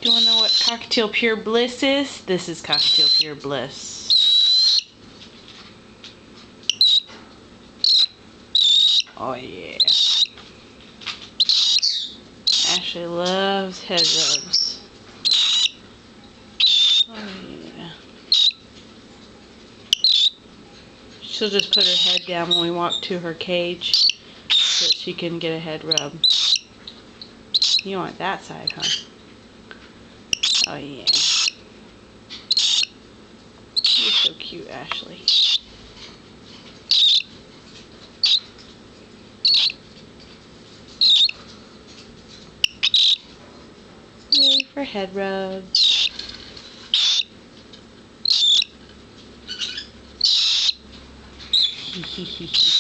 Do you want to know what Cockatiel Pure Bliss is? This is Cockatiel Pure Bliss. Oh yeah. Ashlee loves head rubs. Oh yeah. She'll just put her head down when we walk to her cage so that she can get a head rub. You want that side, huh? Oh yeah. You're so cute, Ashlee. Yay for head rubs. Hee hee hee.